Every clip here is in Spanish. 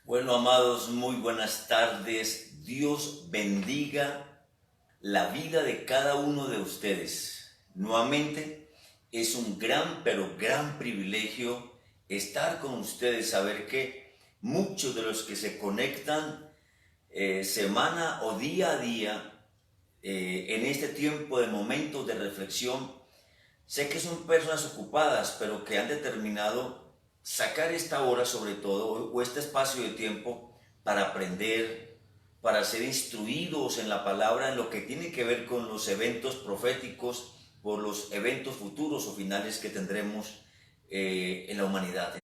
Bueno, amados, muy buenas tardes. Dios bendiga la vida de cada uno de ustedes. Nuevamente, es un gran, pero gran privilegio estar con ustedes, saber que muchos de los que se conectan semana o día a día en este tiempo de momentos de reflexión, sé que son personas ocupadas, pero que han determinado sacar esta hora sobre todo, o este espacio de tiempo, para aprender, para ser instruidos en la palabra, en lo que tiene que ver con los eventos proféticos, por los eventos futuros o finales que tendremos en la humanidad.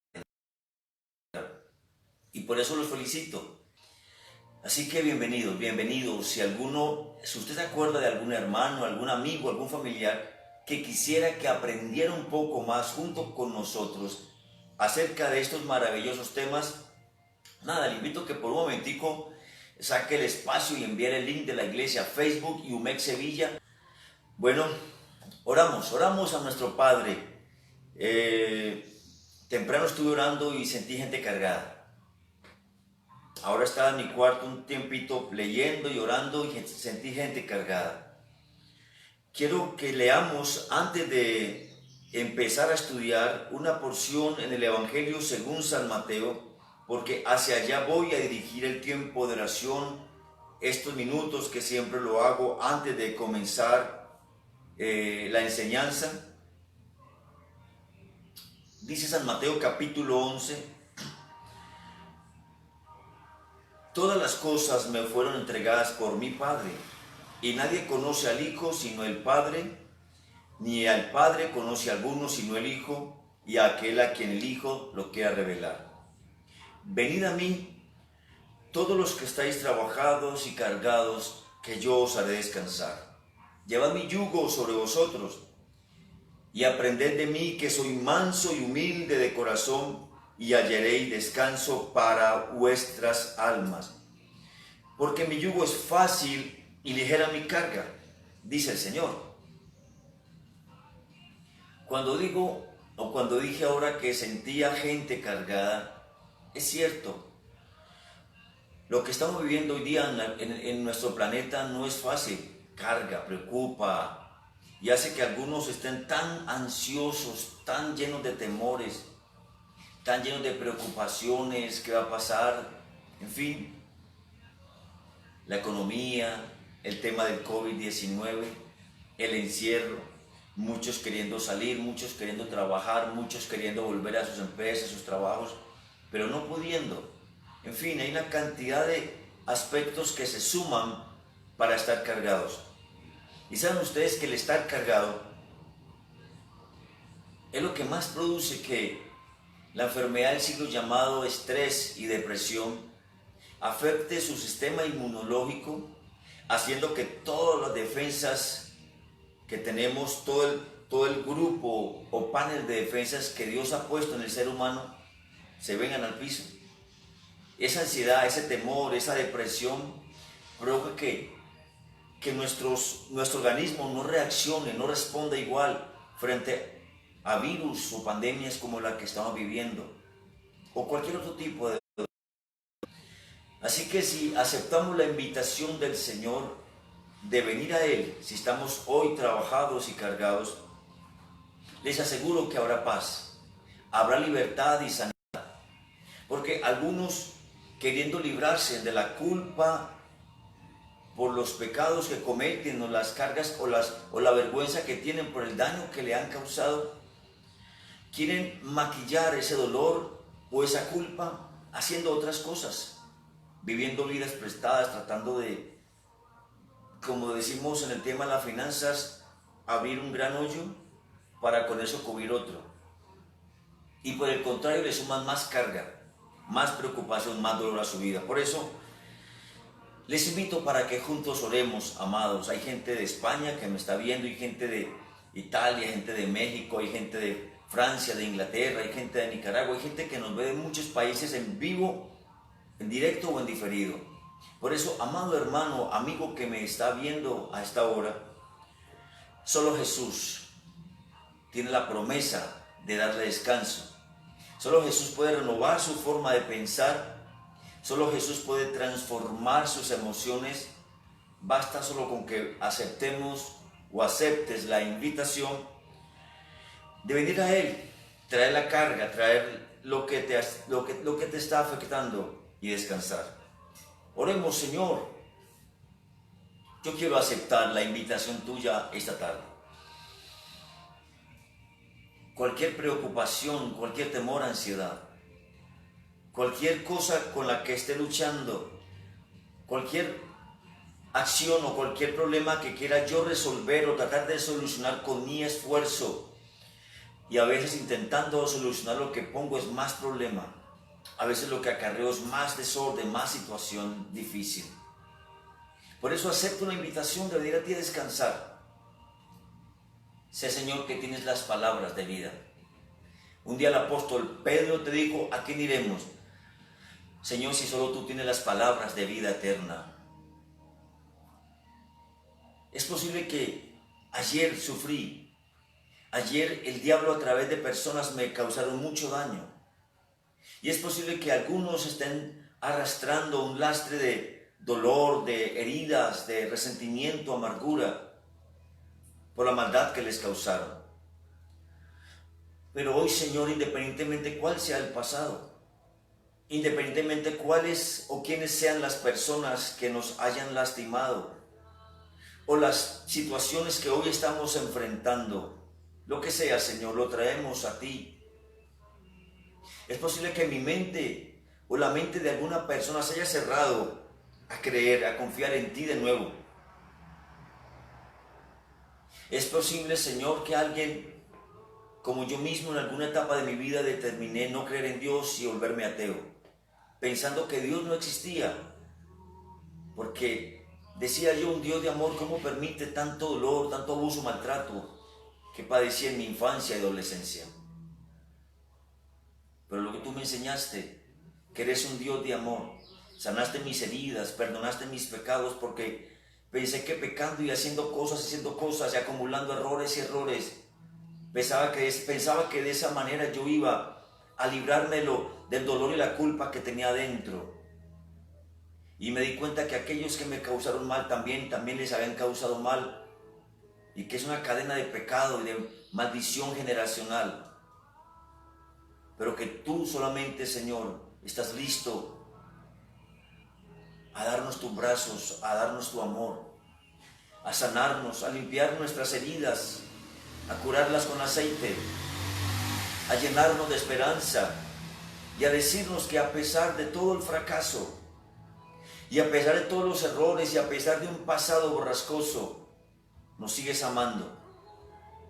Y por eso los felicito. Así que bienvenidos, bienvenidos. Si usted se acuerda de algún hermano, algún amigo, algún familiar que quisiera que aprendiera un poco más junto con nosotros acerca de estos maravillosos temas, nada, le invito a que por un momentico saque el espacio y envíe el link de la iglesia a Facebook y UMEC Sevilla. Bueno, oramos a nuestro Padre. Temprano estuve orando y sentí gente cargada. Ahora estaba en mi cuarto un tiempito leyendo y orando y sentí gente cargada. Quiero que leamos, antes de empezar a estudiar, una porción en el Evangelio según San Mateo, porque hacia allá voy a dirigir el tiempo de oración, estos minutos que siempre lo hago antes de comenzar la enseñanza. Dice San Mateo capítulo 11, todas las cosas me fueron entregadas por mi Padre, y nadie conoce al Hijo sino el Padre, ni al Padre conoce a alguno sino el Hijo, y a aquel a quien el Hijo lo quiera revelar. Venid a mí, todos los que estáis trabajados y cargados, que yo os haré descansar. Llevad mi yugo sobre vosotros, y aprended de mí, que soy manso y humilde de corazón, y hallaréis descanso para vuestras almas. Porque mi yugo es fácil y ligera mi carga, dice el Señor. Cuando dije ahora que sentía gente cargada, es cierto. Lo que estamos viviendo hoy día en nuestro planeta no es fácil. Carga, preocupa y hace que algunos estén tan ansiosos, tan llenos de temores, tan llenos de preocupaciones, qué va a pasar, en fin, la economía, el tema del COVID-19, el encierro, muchos queriendo salir, muchos queriendo trabajar, muchos queriendo volver a sus empresas, a sus trabajos, pero no pudiendo. En fin, hay una cantidad de aspectos que se suman para estar cargados. Y saben ustedes que el estar cargado es lo que más produce que la enfermedad del siglo llamado estrés y depresión afecte su sistema inmunológico, haciendo que todas las defensas que tenemos, todo el grupo o panel de defensas que Dios ha puesto en el ser humano, se vengan al piso. Esa ansiedad, ese temor, esa depresión provoca que nuestro organismo no reaccione, no responda igual frente a virus o pandemias como la que estamos viviendo, o cualquier otro tipo de... Así que si aceptamos la invitación del Señor de venir a Él, si estamos hoy trabajados y cargados, les aseguro que habrá paz, habrá libertad y sanidad, porque algunos, queriendo librarse de la culpa por los pecados que cometen, o las cargas o la vergüenza que tienen por el daño que le han causado, quieren maquillar ese dolor o esa culpa haciendo otras cosas, viviendo vidas prestadas, tratando de, como decimos en el tema de las finanzas, abrir un gran hoyo para con eso cubrir otro. Y por el contrario le suman más carga, más preocupación, más dolor a su vida. Por eso les invito para que juntos oremos, amados. Hay gente de España que me está viendo, hay gente de Italia, hay gente de México, hay gente de Francia, de Inglaterra, hay gente de Nicaragua, hay gente que nos ve de muchos países en vivo, en directo o en diferido. Por eso, amado hermano, amigo que me está viendo a esta hora, solo Jesús tiene la promesa de darle descanso. Solo Jesús puede renovar su forma de pensar, Solo Jesús puede transformar sus emociones. Basta solo con que aceptemos o aceptes la invitación de venir a Él, traer la carga, traer lo que te está afectando y descansar. Oremos, Señor. Yo quiero aceptar la invitación tuya esta tarde. Cualquier preocupación, cualquier temor, ansiedad, cualquier cosa con la que esté luchando, cualquier acción o cualquier problema que quiera yo resolver o tratar de solucionar con mi esfuerzo, y a veces intentando solucionar lo que pongo es más problema, a veces lo que acarreo es más desorden, más situación difícil. Por eso acepto la invitación de venir a ti a descansar. Sé, Señor, que tienes las palabras de vida. Un día el apóstol Pedro te dijo: ¿a quién iremos? Señor, si solo tú tienes las palabras de vida eterna. Es posible que ayer sufrí. Ayer el diablo a través de personas me causaron mucho daño. Y es posible que algunos estén arrastrando un lastre de dolor, de heridas, de resentimiento, amargura, por la maldad que les causaron. Pero hoy, Señor, independientemente cuál sea el pasado, independientemente cuáles o quiénes sean las personas que nos hayan lastimado, o las situaciones que hoy estamos enfrentando, lo que sea, Señor, lo traemos a ti. Es posible que mi mente o la mente de alguna persona se haya cerrado a creer, a confiar en ti de nuevo. Es posible, Señor, que alguien, como yo mismo en alguna etapa de mi vida, determiné no creer en Dios y volverme ateo, pensando que Dios no existía, porque decía yo, un Dios de amor, ¿cómo permite tanto dolor, tanto abuso, maltrato que padecí en mi infancia y adolescencia? Pero lo que tú me enseñaste, que eres un Dios de amor, sanaste mis heridas, perdonaste mis pecados, porque pensé que pecando y haciendo cosas y acumulando errores y errores, pensaba que de esa manera yo iba a librarme del dolor y la culpa que tenía adentro. Y me di cuenta que aquellos que me causaron mal también les habían causado mal, y que es una cadena de pecado y de maldición generacional. Pero que tú solamente, Señor, estás listo a darnos tus brazos, a darnos tu amor, a sanarnos, a limpiar nuestras heridas, a curarlas con aceite, a llenarnos de esperanza y a decirnos que a pesar de todo el fracaso y a pesar de todos los errores y a pesar de un pasado borrascoso, nos sigues amando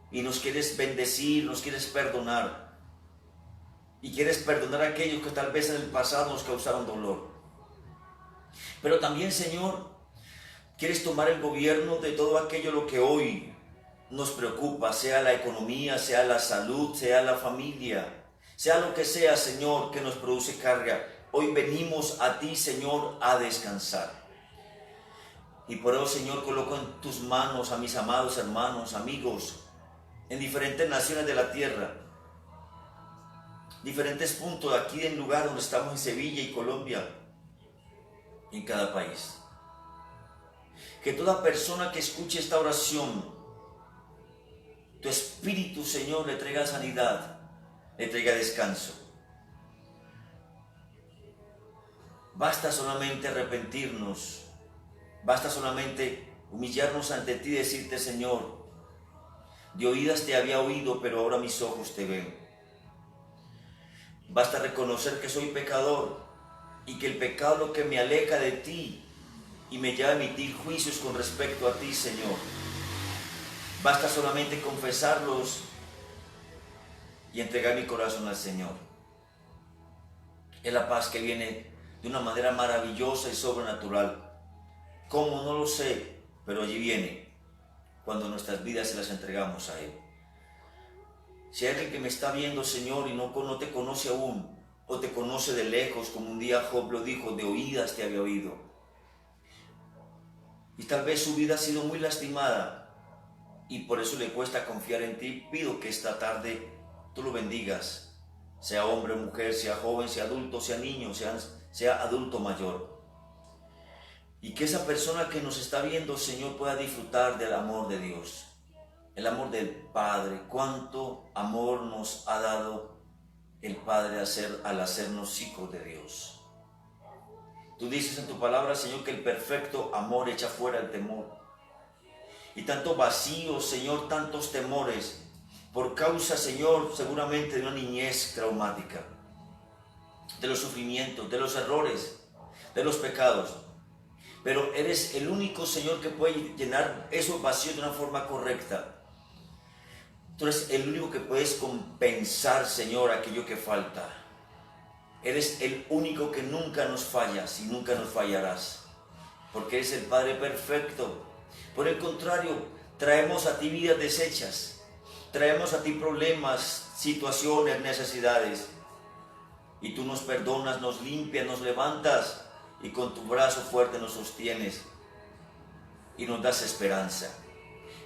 y nos quieres bendecir, nos quieres perdonar. Y quieres perdonar a aquellos que tal vez en el pasado nos causaron dolor. Pero también, Señor, quieres tomar el gobierno de todo aquello lo que hoy nos preocupa, sea la economía, sea la salud, sea la familia, sea lo que sea, Señor, que nos produce carga. Hoy venimos a ti, Señor, a descansar. Y por eso, Señor, coloco en tus manos a mis amados hermanos, amigos, en diferentes naciones de la tierra, diferentes puntos de aquí del lugar donde estamos, en Sevilla y Colombia, en cada país. Que toda persona que escuche esta oración, tu Espíritu, Señor, le traiga sanidad, le traiga descanso. Basta solamente arrepentirnos, basta solamente humillarnos ante ti y decirte: Señor, de oídas te había oído, pero ahora mis ojos te ven. Basta reconocer que soy pecador y que el pecado es lo que me aleja de ti y me lleva a emitir juicios con respecto a ti, Señor. Basta solamente confesarlos y entregar mi corazón al Señor. Es la paz que viene de una manera maravillosa y sobrenatural. ¿Cómo? No lo sé, pero allí viene cuando nuestras vidas se las entregamos a Él. Si hay alguien que me está viendo, Señor, y no te conoce aún, o te conoce de lejos, como un día Job lo dijo, de oídas te había oído, y tal vez su vida ha sido muy lastimada, y por eso le cuesta confiar en ti, pido que esta tarde tú lo bendigas, sea hombre o mujer, sea joven, sea adulto, sea niño, sea sea adulto mayor. Y que esa persona que nos está viendo, Señor, pueda disfrutar del amor de Dios, el amor del Padre. Cuánto amor nos ha dado el Padre al hacernos hijos de Dios. Tú dices en tu palabra, Señor, que el perfecto amor echa fuera el temor. Y tanto vacío, Señor, tantos temores, por causa, Señor, seguramente de una niñez traumática, de los sufrimientos, de los errores, de los pecados. Pero eres el único, Señor, que puede llenar esos vacíos de una forma correcta. Tú eres el único que puedes compensar, Señor, aquello que falta. Eres el único que nunca nos fallas y nunca nos fallarás, porque eres el Padre perfecto. Por el contrario, traemos a ti vidas deshechas, traemos a ti problemas, situaciones, necesidades, y tú nos perdonas, nos limpias, nos levantas, y con tu brazo fuerte nos sostienes y nos das esperanza.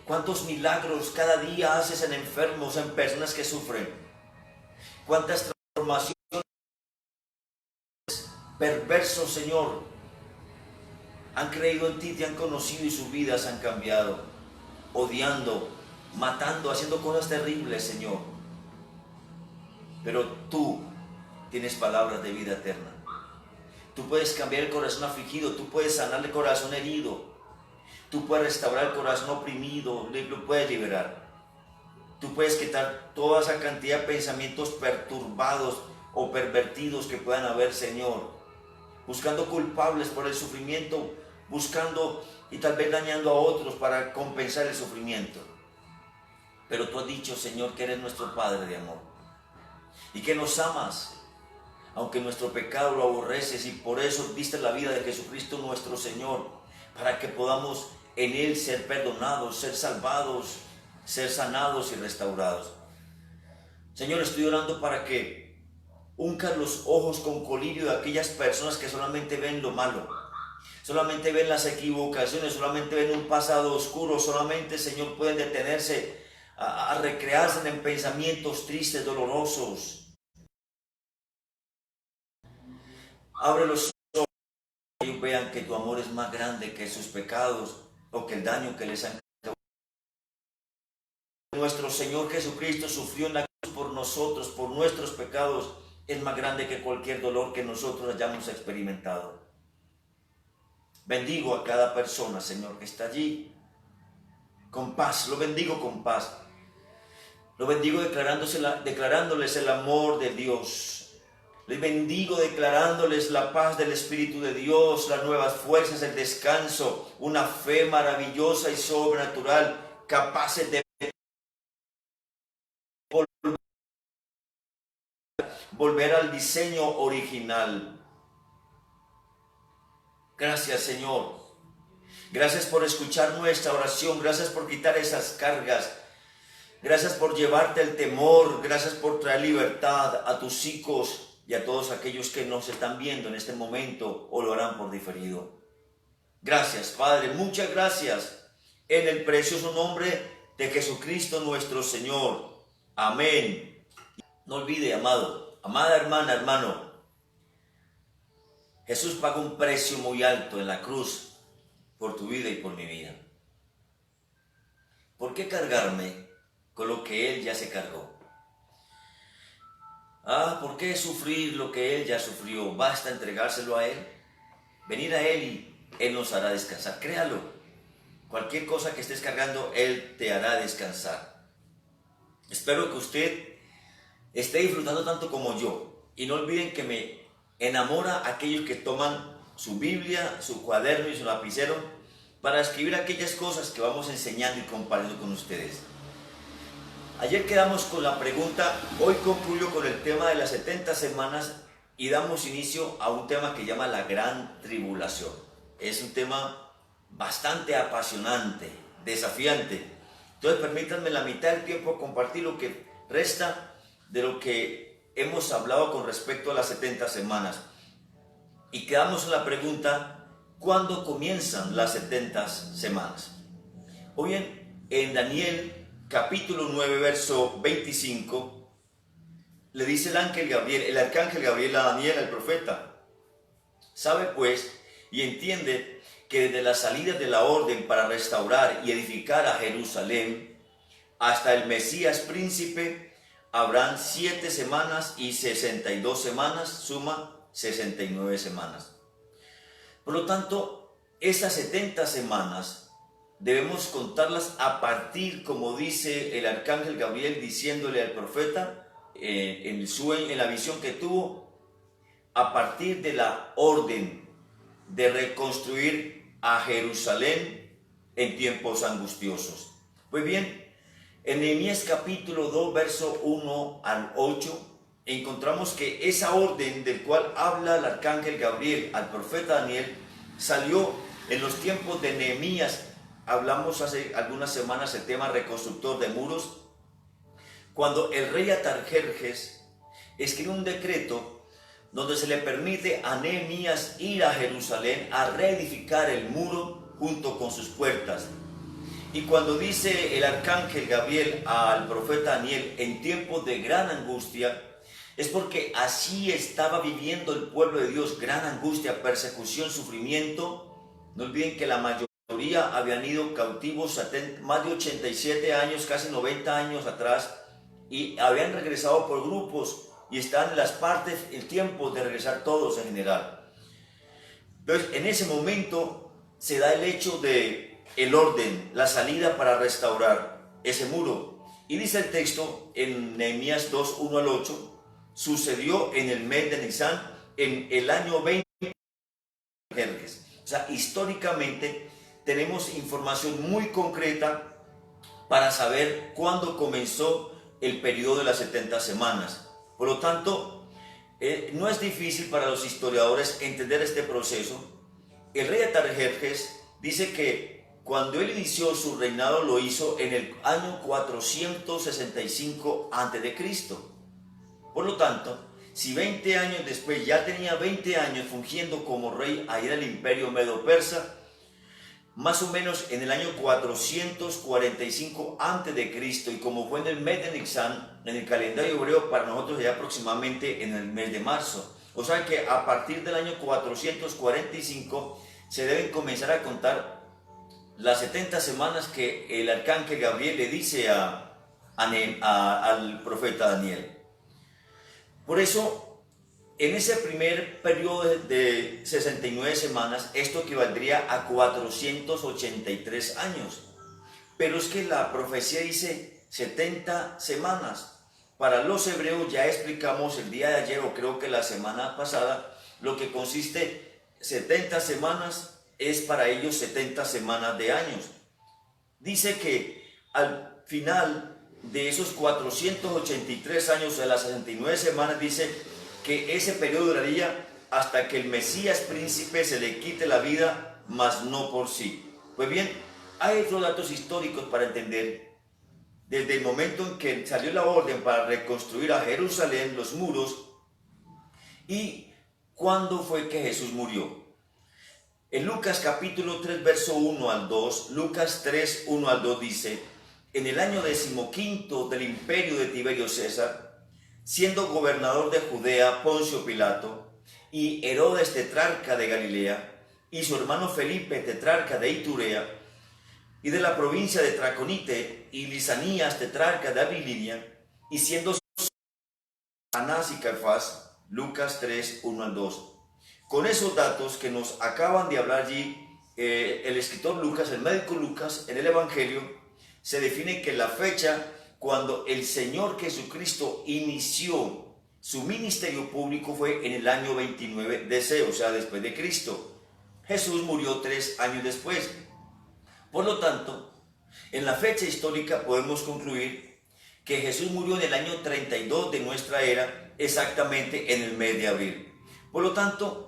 ¿Cuántos milagros cada día haces en enfermos, en personas que sufren? ¿Cuántas transformaciones? Perversos, Señor, han creído en ti, te han conocido y sus vidas han cambiado, odiando, matando, haciendo cosas terribles, Señor. Pero tú tienes palabras de vida eterna. Tú puedes cambiar el corazón afligido, tú puedes sanar el corazón herido, tú puedes restaurar el corazón oprimido, lo puedes liberar. Tú puedes quitar toda esa cantidad de pensamientos perturbados o pervertidos que puedan haber, Señor, buscando culpables por el sufrimiento, buscando y tal vez dañando a otros para compensar el sufrimiento. Pero tú has dicho, Señor, que eres nuestro Padre de amor y que nos amas, aunque nuestro pecado lo aborreces, y por eso diste la vida de Jesucristo nuestro Señor, para que podamos en Él ser perdonados, ser salvados, ser sanados y restaurados. Señor, estoy orando para que unjas los ojos con colirio de aquellas personas que solamente ven lo malo, solamente ven las equivocaciones, solamente ven un pasado oscuro, solamente, Señor, pueden detenerse a recrearse en pensamientos tristes, dolorosos. Abre los ojos y ellos vean que tu amor es más grande que sus pecados o que el daño que les han causado. Nuestro Señor Jesucristo sufrió en la cruz por nosotros, por nuestros pecados, es más grande que cualquier dolor que nosotros hayamos experimentado. Bendigo a cada persona, Señor, que está allí con paz, lo bendigo con paz. Lo bendigo declarándoles el amor de Dios. Les bendigo declarándoles la paz del Espíritu de Dios, las nuevas fuerzas, el descanso, una fe maravillosa y sobrenatural, capaces de volver al diseño original. Gracias, Señor. Gracias por escuchar nuestra oración. Gracias por quitar esas cargas. Gracias por llevarte el temor. Gracias por traer libertad a tus hijos y a todos aquellos que nos están viendo en este momento o lo harán por diferido. Gracias, Padre, muchas gracias, en el precioso nombre de Jesucristo nuestro Señor. Amén. No olvide, amado, amada hermana, hermano, Jesús pagó un precio muy alto en la cruz por tu vida y por mi vida. ¿Por qué cargarme con lo que Él ya se cargó? ¿Por qué sufrir lo que Él ya sufrió? Basta entregárselo a Él, venir a Él y Él nos hará descansar. Créalo, cualquier cosa que estés cargando, Él te hará descansar. Espero que usted esté disfrutando tanto como yo. Y no olviden que me enamora aquellos que toman su Biblia, su cuaderno y su lapicero para escribir aquellas cosas que vamos enseñando y compartiendo con ustedes. Ayer quedamos con la pregunta, hoy concluyo con el tema de las 70 semanas y damos inicio a un tema que llama la Gran Tribulación. Es un tema bastante apasionante, desafiante. Entonces permítanme la mitad del tiempo compartir lo que resta de lo que hemos hablado con respecto a las 70 semanas. Y quedamos en la pregunta, ¿cuándo comienzan las 70 semanas? Hoy en Daniel capítulo 9, verso 25, le dice el arcángel Gabriel a Daniel, el profeta, Sabe pues y entiende que desde la salida de la orden para restaurar y edificar a Jerusalén hasta el Mesías príncipe habrán 7 semanas y 62 semanas, suma 69 semanas. Por lo tanto, esas 70 semanas debemos contarlas a partir, como dice el arcángel Gabriel diciéndole al profeta en el sueño, en la visión que tuvo, a partir de la orden de reconstruir a Jerusalén en tiempos angustiosos. Pues bien, en Nehemías capítulo 2, verso 1 al 8, encontramos que esa orden del cual habla el arcángel Gabriel al profeta Daniel salió en los tiempos de Nehemías. Hablamos hace algunas semanas el tema reconstructor de muros, cuando el rey Atarjerjes escribe un decreto donde se le permite a Nehemías ir a Jerusalén a reedificar el muro junto con sus puertas. Y cuando dice el arcángel Gabriel al profeta Daniel en tiempos de gran angustia, es porque así estaba viviendo el pueblo de Dios, gran angustia, persecución, sufrimiento. No olviden que la mayoría habían ido cautivos más de 87 años, casi 90 años atrás, y habían regresado por grupos y están en las partes, el tiempo de regresar todos en general. Entonces, en ese momento se da el hecho de el orden, la salida para restaurar ese muro. Y dice el texto en Nehemías 2, 1 al 8, sucedió en el mes de Nisan, en el año 20. O sea, históricamente tenemos información muy concreta para saber cuándo comenzó el periodo de las 70 semanas. Por lo tanto, no es difícil para los historiadores entender este proceso. El rey Atarjerjes dice que cuando él inició su reinado lo hizo en el año 465 a.C. Por lo tanto, si 20 años después ya tenía 20 años fungiendo como rey ahí en el imperio medo-persa, más o menos en el año 445 a.C., y como fue en el mes de Nisan, en el calendario hebreo para nosotros ya aproximadamente en el mes de marzo. O sea que a partir del año 445 se deben comenzar a contar las 70 semanas que el arcángel Gabriel le dice al profeta Daniel. Por eso, en ese primer periodo de 69 semanas, esto equivaldría a 483 años. Pero es que la profecía dice 70 semanas. Para los hebreos ya explicamos el día de ayer, o creo que la semana pasada, lo que consiste 70 semanas es para ellos 70 semanas de años. Dice que al final de esos 483 años, de las 69 semanas, dice que ese periodo duraría hasta que el Mesías príncipe se le quite la vida, mas no por sí. Pues bien, hay otros datos históricos para entender. Desde el momento en que salió la orden para reconstruir a Jerusalén, los muros, y cuándo fue que Jesús murió. En Lucas capítulo 3, verso 1 al 2, Lucas 3, 1 al 2 dice: en el año 15 del imperio de Tiberio César, siendo gobernador de Judea Poncio Pilato, y Herodes tetrarca de Galilea, y su hermano Felipe tetrarca de Iturea, y de la provincia de Traconite, y Lisanías tetrarca de Abilinia, y siendo Anás y Caifás. Lucas 3, 1 al 2. Con esos datos que nos acaban de hablar allí el escritor Lucas, el médico Lucas, en el Evangelio, se define que la fecha cuando el Señor Jesucristo inició su ministerio público fue en el año 29 DC, o sea, después de Cristo. Jesús murió 3 años después. Por lo tanto, en la fecha histórica podemos concluir que Jesús murió en el año 32 de nuestra era, exactamente en el mes de abril. Por lo tanto,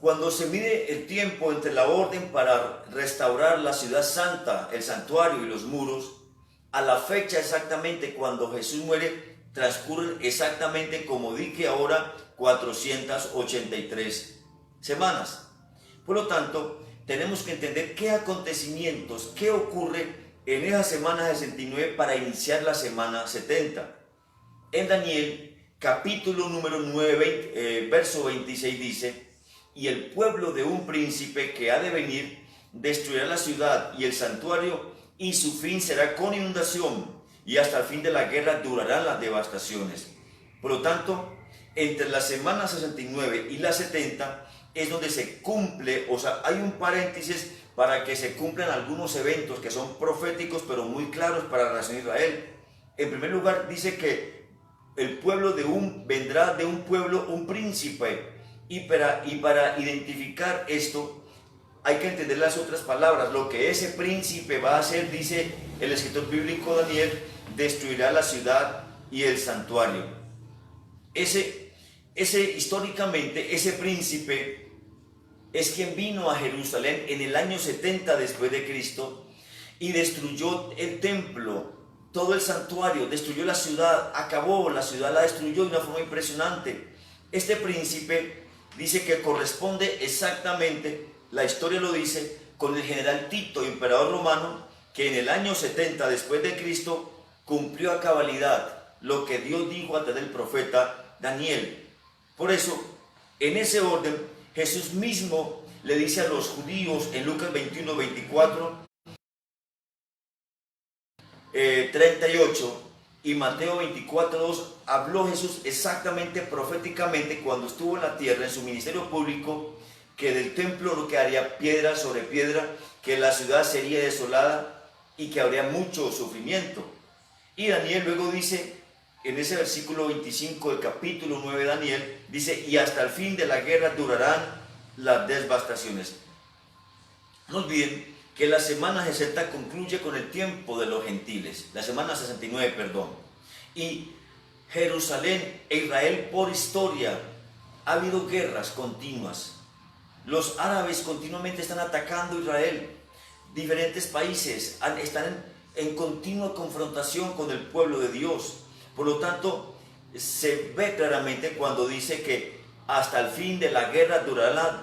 cuando se mide el tiempo entre la orden para restaurar la ciudad santa, el santuario y los muros, a la fecha exactamente cuando Jesús muere, transcurren exactamente, como dije ahora, 483 semanas. Por lo tanto, tenemos que entender qué acontecimientos, qué ocurre en esa semana 69 para iniciar la semana 70. En Daniel, capítulo número 9, verso 26 dice: y el pueblo de un príncipe que ha de venir destruirá la ciudad y el santuario, y su fin será con inundación, y hasta el fin de la guerra durarán las devastaciones. Por lo tanto, entre la semana 69 y la 70 es donde se cumple, o sea, hay un paréntesis para que se cumplan algunos eventos que son proféticos, pero muy claros para la nación de Israel. En primer lugar, dice que el pueblo vendrá de un pueblo un príncipe, y para identificar esto hay que entender las otras palabras. Lo que ese príncipe va a hacer, dice el escritor bíblico Daniel, destruirá la ciudad y el santuario. Históricamente, ese príncipe es quien vino a Jerusalén en el año 70 después de Cristo y destruyó el templo, todo el santuario, destruyó la ciudad, acabó la ciudad, la destruyó de una forma impresionante. Este príncipe dice que corresponde exactamente, la historia lo dice, con el general Tito, emperador romano, que en el año 70 después de Cristo cumplió a cabalidad lo que Dios dijo a través del profeta Daniel. Por eso, en ese orden, Jesús mismo le dice a los judíos en Lucas 21, 24, 38 y Mateo 24, 2, habló Jesús exactamente proféticamente cuando estuvo en la tierra en su ministerio público, que del templo no quedaría piedra sobre piedra, que la ciudad sería desolada y que habría mucho sufrimiento. Y Daniel luego dice, en ese versículo 25 del capítulo 9 de Daniel, dice, y hasta el fin de la guerra durarán las devastaciones. No olviden que la semana 60 concluye con el tiempo de los gentiles, la semana 69, perdón. Y Jerusalén e Israel por historia ha habido guerras continuas. Los árabes continuamente están atacando a Israel. Diferentes países están en continua confrontación con el pueblo de Dios. Por lo tanto, se ve claramente cuando dice que hasta el fin de la guerra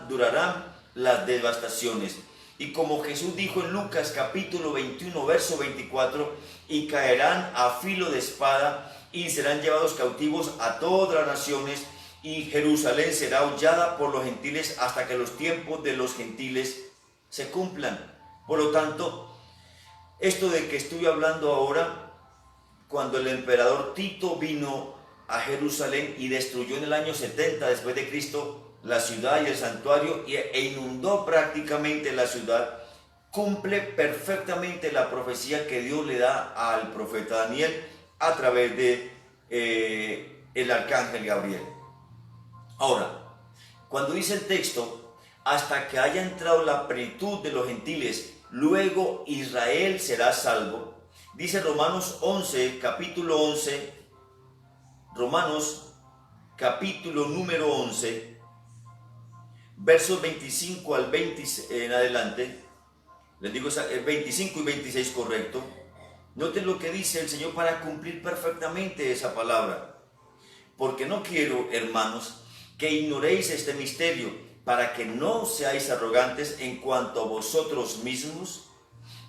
durarán las devastaciones. Y como Jesús dijo en Lucas capítulo 21, verso 24, y caerán a filo de espada y serán llevados cautivos a todas las naciones, y Jerusalén será hollada por los gentiles hasta que los tiempos de los gentiles se cumplan. Por lo tanto, esto de que estoy hablando ahora, cuando el emperador Tito vino a Jerusalén y destruyó en el año 70 después de Cristo la ciudad y el santuario e inundó prácticamente la ciudad, cumple perfectamente la profecía que Dios le da al profeta Daniel a través de el arcángel Gabriel. Ahora, cuando dice el texto, hasta que haya entrado la plenitud de los gentiles, luego Israel será salvo, dice Romanos 11, capítulo 11, Romanos capítulo número 11, versos 25 al 20 en adelante, les digo 25 y 26 correcto. Noten lo que dice el Señor para cumplir perfectamente esa palabra. Porque no quiero, hermanos, que ignoréis este misterio, para que no seáis arrogantes en cuanto a vosotros mismos,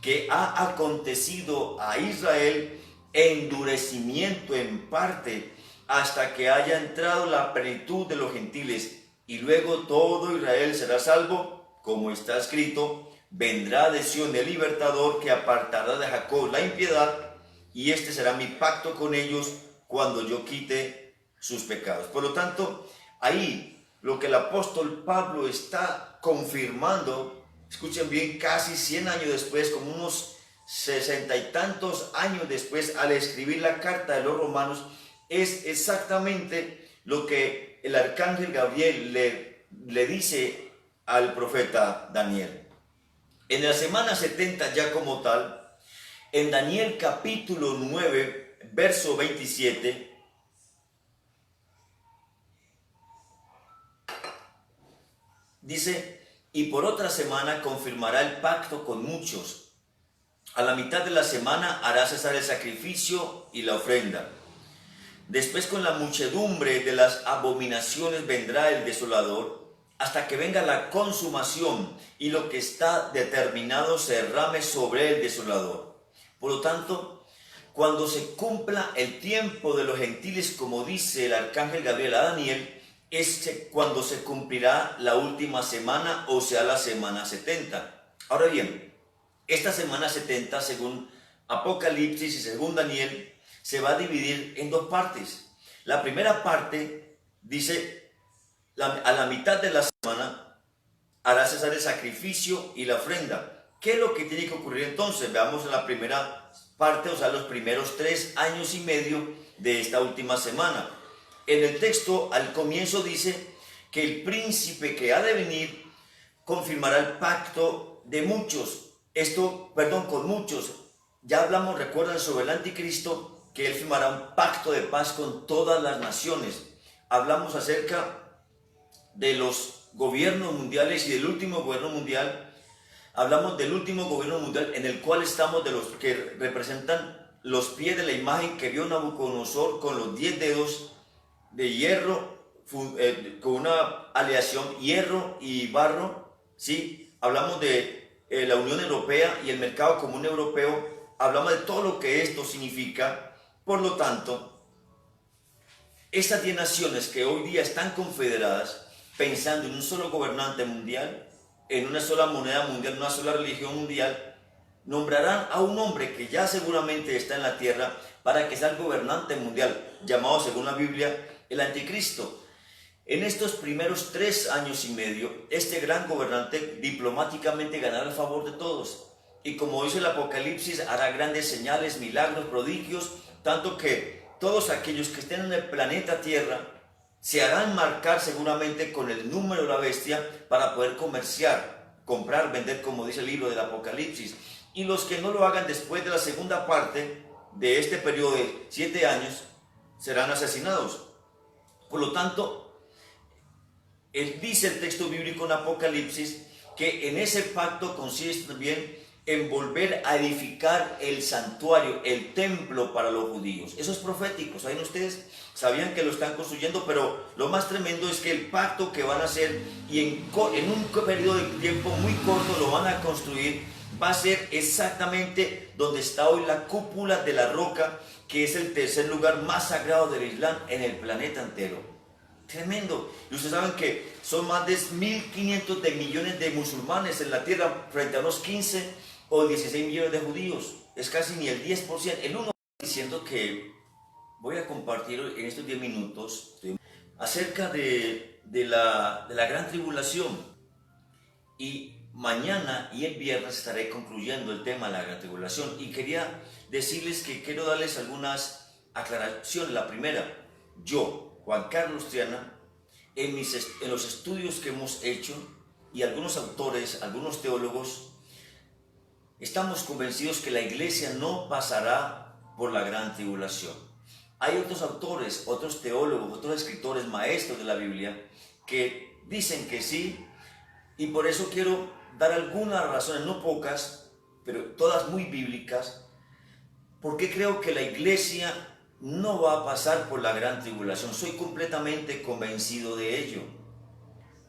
que ha acontecido a Israel endurecimiento en parte, hasta que haya entrado la plenitud de los gentiles, y luego todo Israel será salvo, como está escrito, vendrá de Sión el libertador que apartará de Jacob la impiedad, y este será mi pacto con ellos cuando yo quite sus pecados. Por lo tanto, ahí lo que el apóstol Pablo está confirmando, escuchen bien, casi 100 años después, como unos 60 y tantos años después, al escribir la carta de los romanos, es exactamente lo que el arcángel Gabriel le dice al profeta Daniel. En la semana 70 ya como tal, en Daniel capítulo 9, verso 27, dice, y por otra semana confirmará el pacto con muchos. A la mitad de la semana hará cesar el sacrificio y la ofrenda. Después con la muchedumbre de las abominaciones vendrá el desolador, hasta que venga la consumación y lo que está determinado se derrame sobre el desolador. Por lo tanto, cuando se cumpla el tiempo de los gentiles, como dice el arcángel Gabriel a Daniel, es cuando se cumplirá la última semana, o sea, la semana 70. Ahora bien, esta semana 70, según Apocalipsis y según Daniel, se va a dividir en dos partes. La primera parte dice, a la mitad de la semana hará cesar el sacrificio y la ofrenda. ¿Qué es lo que tiene que ocurrir entonces? Veamos en la primera parte, o sea, los primeros 3 años y medio de esta última semana. En el texto, al comienzo dice que el príncipe que ha de venir confirmará el pacto de muchos. Con muchos. Ya hablamos, recuerdan, sobre el anticristo, que él firmará un pacto de paz con todas las naciones. Hablamos acerca de los gobiernos mundiales y del último gobierno mundial. Hablamos del último gobierno mundial en el cual estamos, de los que representan los pies de la imagen que vio Nabucodonosor con los 10 dedos de hierro, con una aleación hierro y barro, ¿sí? Hablamos de la Unión Europea y el mercado común europeo. Hablamos de todo lo que esto significa. Por lo tanto, estas 10 naciones que hoy día están confederadas, pensando en un solo gobernante mundial, en una sola moneda mundial, una sola religión mundial, nombrarán a un hombre que ya seguramente está en la tierra para que sea el gobernante mundial, llamado según la Biblia el anticristo. En estos primeros 3 años y medio, este gran gobernante diplomáticamente ganará el favor de todos. Y como dice el Apocalipsis, hará grandes señales, milagros, prodigios, tanto que todos aquellos que estén en el planeta Tierra se harán marcar seguramente con el número de la bestia para poder comerciar, comprar, vender, como dice el libro del Apocalipsis. Y los que no lo hagan después de la segunda parte de este periodo de 7 años serán asesinados. Por lo tanto, dice el texto bíblico en Apocalipsis que en ese pacto consiste también en volver a edificar el santuario, el templo para los judíos. Eso es profético, ¿saben ustedes? Sabían que lo están construyendo, pero lo más tremendo es que el pacto que van a hacer, y en un periodo de tiempo muy corto lo van a construir, va a ser exactamente donde está hoy la cúpula de la roca, que es el tercer lugar más sagrado del Islam en el planeta entero. Tremendo. Y ustedes saben que son más de 1.500 de millones de musulmanes en la tierra frente a unos 15 o 16 millones de judíos. Es casi ni el 10%. El uno diciendo que voy a compartir en estos 10 minutos acerca de la gran tribulación. Y mañana y el viernes estaré concluyendo el tema de la gran tribulación. Y quería decirles que quiero darles algunas aclaraciones. La primera, yo, Juan Carlos Triana, en los estudios que hemos hecho, y algunos autores, algunos teólogos, estamos convencidos que la iglesia no pasará por la gran tribulación. Hay otros autores, otros teólogos, otros escritores, maestros de la Biblia, que dicen que sí, y por eso quiero dar algunas razones, no pocas, pero todas muy bíblicas, porque creo que la iglesia no va a pasar por la gran tribulación. Soy completamente convencido de ello.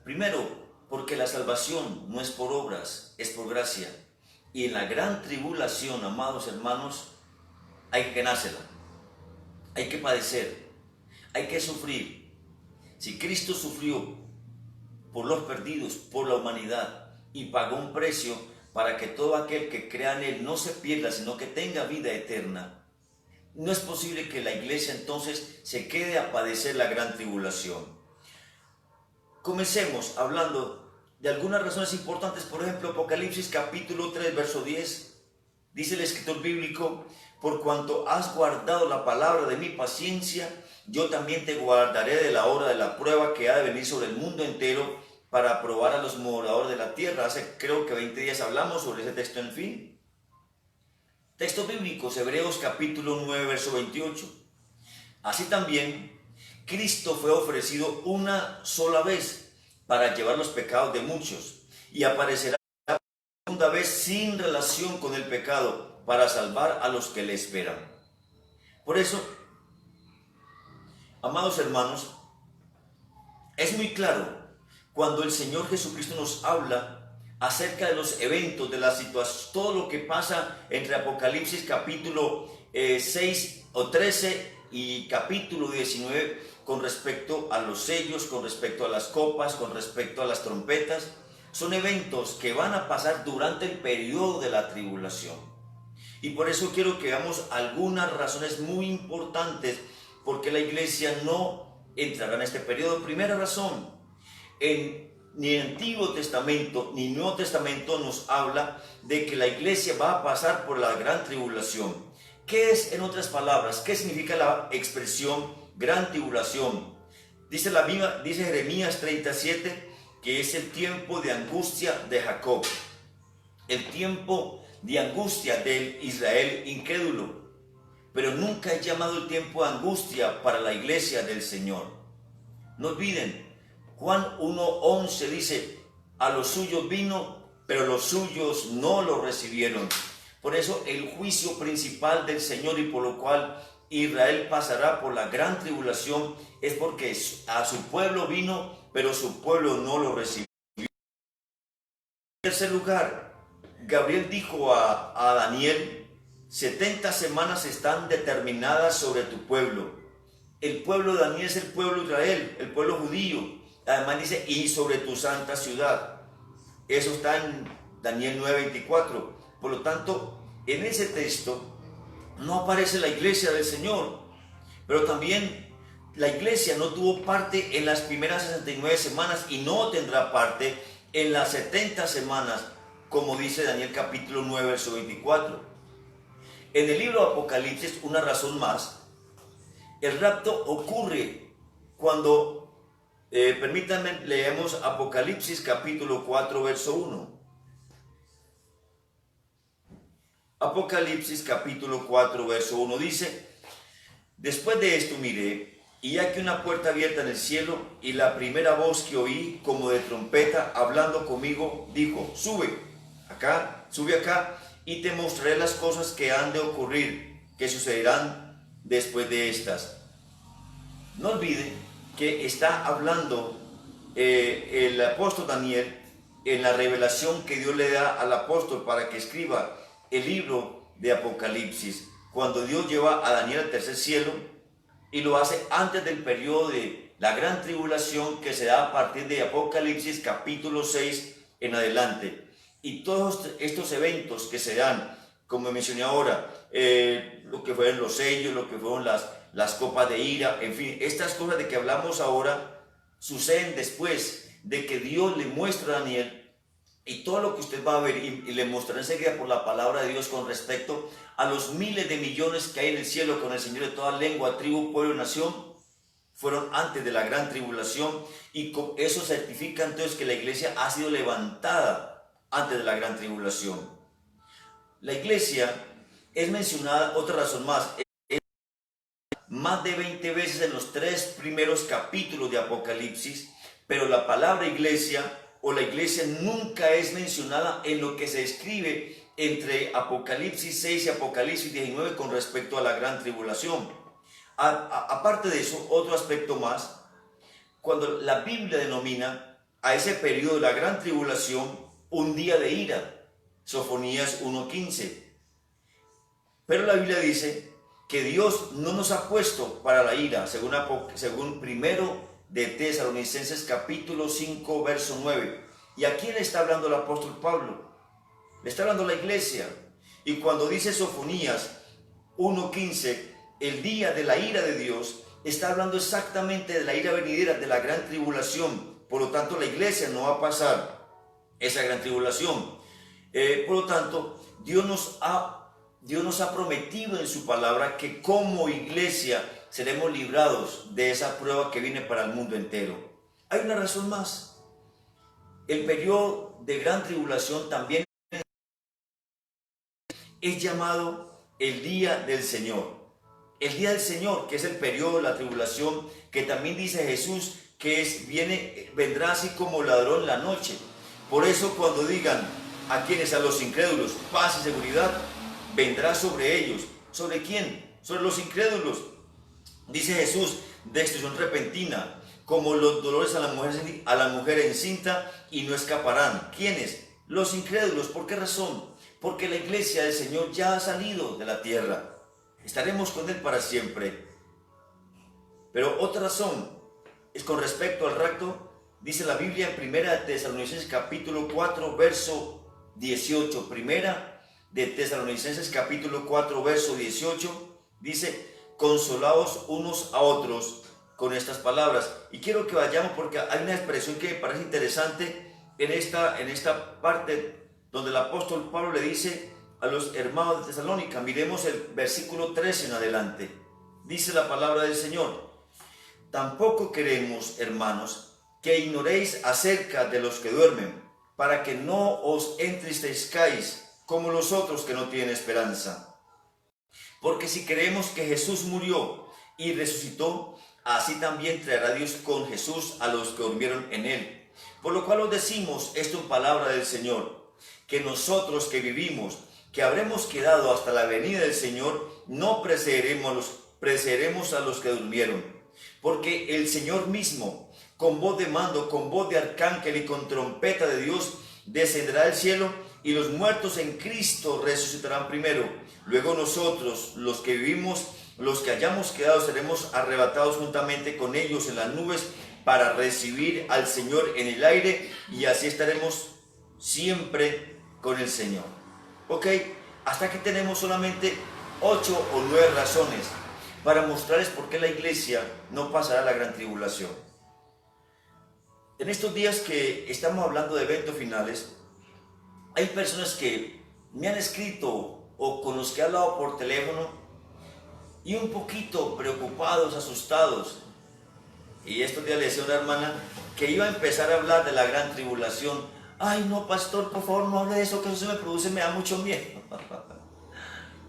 Primero, porque la salvación no es por obras, es por gracia. Y en la gran tribulación, amados hermanos, hay que ganársela, hay que padecer, hay que sufrir. Si Cristo sufrió por los perdidos, por la humanidad, y pagó un precio para que todo aquel que crea en Él no se pierda, sino que tenga vida eterna, no es posible que la iglesia entonces se quede a padecer la gran tribulación. Comencemos hablando de algunas razones importantes. Por ejemplo, Apocalipsis capítulo 3, verso 10, dice el escritor bíblico: por cuanto has guardado la palabra de mi paciencia, yo también te guardaré de la hora de la prueba que ha de venir sobre el mundo entero para probar a los moradores de la tierra. Hace creo que 20 días hablamos sobre ese texto en fin. Textos bíblicos, Hebreos capítulo 9, verso 28. Así también, Cristo fue ofrecido una sola vez para llevar los pecados de muchos, y aparecerá la segunda vez sin relación con el pecado, para salvar a los que le esperan. Por eso, amados hermanos, es muy claro cuando el Señor Jesucristo nos habla acerca de los eventos, de la situación, todo lo que pasa entre Apocalipsis capítulo 6 o 13 y capítulo 19, con respecto a los sellos, con respecto a las copas, con respecto a las trompetas. Son eventos que van a pasar durante el periodo de la tribulación. Y por eso quiero que veamos algunas razones muy importantes porque la iglesia no entrará en este periodo. Primera razón, ni el Antiguo Testamento ni Nuevo Testamento nos habla de que la iglesia va a pasar por la gran tribulación. ¿Qué es, en otras palabras, qué significa la expresión gran tribulación? Dice Jeremías 37 que es el tiempo de angustia de Jacob, el tiempo de angustia del Israel incrédulo, pero nunca es llamado el tiempo de angustia para la iglesia del Señor. No olviden, Juan 1:11 dice, a los suyos vino, pero los suyos no lo recibieron. Por eso el juicio principal del Señor y por lo cual Israel pasará por la gran tribulación es porque a su pueblo vino, pero su pueblo no lo recibió. En tercer lugar, Gabriel dijo a Daniel, 70 semanas están determinadas sobre tu pueblo. El pueblo de Daniel es el pueblo de Israel, el pueblo judío. Además dice, y sobre tu santa ciudad. Eso está en Daniel 9:24. Por lo tanto, en ese texto no aparece la iglesia del Señor, pero también la iglesia no tuvo parte en las primeras 69 semanas y no tendrá parte en las 70 semanas, como dice Daniel capítulo 9, verso 24. En el libro de Apocalipsis, una razón más, el rapto ocurre cuando, permítanme, leemos Apocalipsis capítulo 4, verso 1. Apocalipsis capítulo 4, verso 1 dice, después de esto miré, y aquí una puerta abierta en el cielo, y la primera voz que oí, como de trompeta, hablando conmigo, dijo, sube acá, y te mostraré las cosas que han de ocurrir, que sucederán después de estas. No olviden que está hablando el apóstol Daniel en la revelación que Dios le da al apóstol para que escriba el libro de Apocalipsis, cuando Dios lleva a Daniel al tercer cielo y lo hace antes del periodo de la gran tribulación que se da a partir de Apocalipsis capítulo 6 en adelante. Y todos estos eventos que se dan, como mencioné ahora, lo que fueron los sellos, lo que fueron las copas de ira, en fin, estas cosas de que hablamos ahora suceden después de que Dios le muestra a Daniel. Y todo lo que usted va a ver y le mostraré enseguida por la palabra de Dios con respecto a los miles de millones que hay en el cielo con el Señor de toda lengua, tribu, pueblo y nación, fueron antes de la gran tribulación, y con eso certifica entonces que la iglesia ha sido levantada antes de la gran tribulación. La iglesia es mencionada, otra razón más de 20 veces en los 3 primeros capítulos de Apocalipsis, pero la palabra iglesia o la iglesia nunca es mencionada en lo que se escribe entre Apocalipsis 6 y Apocalipsis 19 con respecto a la gran tribulación. Aparte de eso, otro aspecto más, cuando la Biblia denomina a ese periodo de la gran tribulación un día de ira, Sofonías 1:15. Pero la Biblia dice que Dios no nos ha puesto para la ira, según primero de Tesalonicenses capítulo 5 verso 9. ¿Y a quién le está hablando el apóstol Pablo? Le está hablando a la iglesia. Y cuando dice Sofonías 1:15, el día de la ira de Dios, está hablando exactamente de la ira venidera, de la gran tribulación. Por lo tanto, la iglesia no va a pasar esa gran tribulación. Por lo tanto, Dios nos ha prometido en su palabra que como iglesia seremos librados de esa prueba que viene para el mundo entero. Hay una razón más. El periodo de gran tribulación también es llamado el día del Señor. El día del Señor, que es el periodo de la tribulación, que también dice Jesús que vendrá así como ladrón la noche. Por eso cuando digan a quienes, a los incrédulos, paz y seguridad, vendrá sobre ellos. ¿Sobre quién? Sobre los incrédulos. Dice Jesús, destrucción repentina, como los dolores a la mujer encinta, y no escaparán. ¿Quiénes? Los incrédulos. ¿Por qué razón? Porque la iglesia del Señor ya ha salido de la tierra. Estaremos con Él para siempre. Pero otra razón es con respecto al rapto. Dice la Biblia en Primera de Tesalonicenses capítulo 4 verso 18. Primera de Tesalonicenses capítulo 4 verso 18 dice: consolaos unos a otros con estas palabras. Y quiero que vayamos porque hay una expresión que me parece interesante en esta parte donde el apóstol Pablo le dice a los hermanos de Tesalónica. Miremos el versículo 13 en adelante. Dice la palabra del Señor: tampoco queremos, hermanos, que ignoréis acerca de los que duermen, para que no os entristezcáis como los otros que no tienen esperanza. Porque si creemos que Jesús murió y resucitó, así también traerá Dios con Jesús a los que durmieron en él. Por lo cual os decimos esto en palabra del Señor, que nosotros que vivimos, que habremos quedado hasta la venida del Señor, no precederemos a los que durmieron. Porque el Señor mismo, con voz de mando, con voz de arcángel y con trompeta de Dios, descenderá del cielo, y los muertos en Cristo resucitarán primero. Luego nosotros, los que vivimos, los que hayamos quedado, seremos arrebatados juntamente con ellos en las nubes para recibir al Señor en el aire, y así estaremos siempre con el Señor. Ok, hasta aquí tenemos solamente 8 o 9 razones para mostrarles por qué la iglesia no pasará la gran tribulación. En estos días que estamos hablando de eventos finales, hay personas que me han escrito o con los que he hablado por teléfono y un poquito preocupados, asustados. Y estos días le decía a una hermana que iba a empezar a hablar de la gran tribulación. Ay, no, pastor, por favor, no hable de eso, que eso se me produce, me da mucho miedo.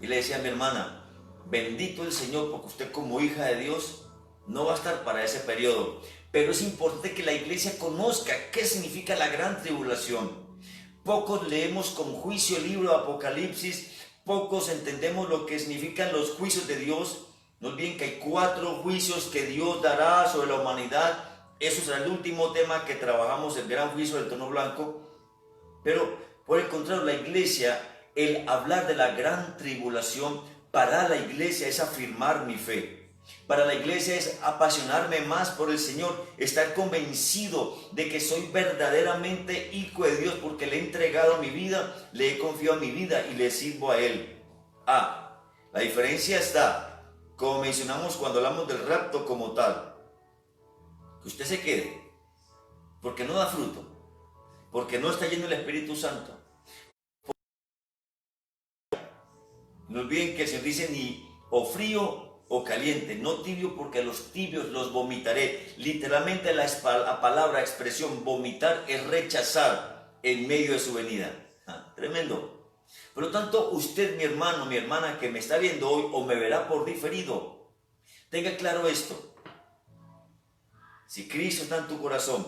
Y le decía a mi hermana: bendito el Señor, porque usted como hija de Dios no va a estar para ese periodo. Pero es importante que la iglesia conozca qué significa la gran tribulación. Pocos leemos con juicio el libro de Apocalipsis, pocos entendemos lo que significan los juicios de Dios. No olviden que hay 4 juicios que Dios dará sobre la humanidad. Eso será el último tema que trabajamos, el gran juicio del trono blanco. Pero por el contrario, la iglesia, el hablar de la gran tribulación, para la iglesia es afirmar mi fe. Para la iglesia es apasionarme más por el Señor, estar convencido de que soy verdaderamente hijo de Dios porque le he entregado mi vida, le he confiado mi vida y le sirvo a Él. La diferencia está, como mencionamos cuando hablamos del rapto como tal, que usted se quede, porque no da fruto, porque no está lleno del Espíritu Santo. No olviden que el Señor dice ni o frío o caliente, no tibio, porque los tibios los vomitaré. Literalmente la palabra, expresión vomitar es rechazar en medio de su venida. Tremendo. Por lo tanto, usted, mi hermano, mi hermana que me está viendo hoy o me verá por diferido, tenga claro esto: si Cristo está en tu corazón,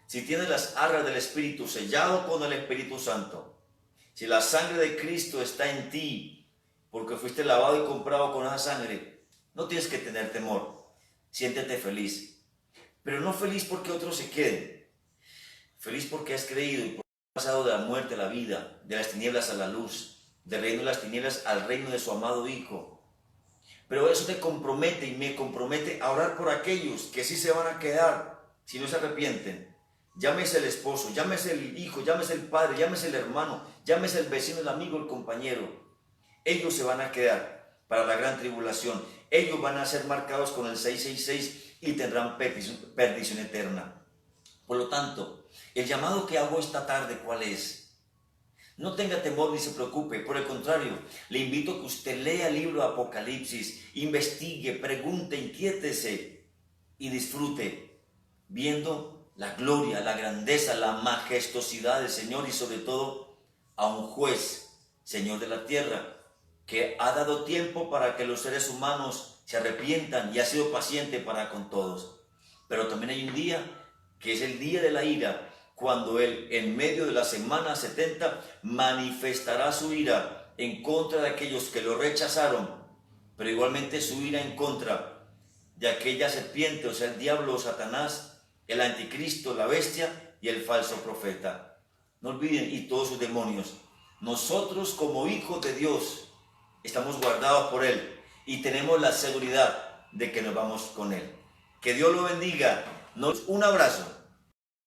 si tienes las arras del Espíritu sellado con el Espíritu Santo, si la sangre de Cristo está en ti, porque fuiste lavado y comprado con esa sangre, no tienes que tener temor. Siéntete feliz, pero no feliz porque otros se queden, feliz porque has creído y porque has pasado de la muerte a la vida, de las tinieblas a la luz, del reino de las tinieblas al reino de su amado Hijo. Pero eso te compromete y me compromete a orar por aquellos que sí se van a quedar si no se arrepienten. Llámese el esposo, llámese el hijo, llámese el padre, llámese el hermano, llámese el vecino, el amigo, el compañero. Ellos se van a quedar para la gran tribulación. Ellos van a ser marcados con el 666 y tendrán perdición eterna. Por lo tanto, el llamado que hago esta tarde, ¿cuál es? No tenga temor ni se preocupe. Por el contrario, le invito a que usted lea el libro de Apocalipsis, investigue, pregunte, inquiétese y disfrute viendo la gloria, la grandeza, la majestuosidad del Señor y sobre todo a un juez, Señor de la tierra, que ha dado tiempo para que los seres humanos se arrepientan y ha sido paciente para con todos. Pero también hay un día que es el día de la ira, cuando Él, en medio de la semana 70, manifestará su ira en contra de aquellos que lo rechazaron, pero igualmente su ira en contra de aquella serpiente, o sea, el diablo o Satanás, el anticristo, la bestia y el falso profeta. No olviden, y todos sus demonios. Nosotros como hijos de Dios estamos guardados por Él y tenemos la seguridad de que nos vamos con Él. Que Dios lo bendiga. Un abrazo.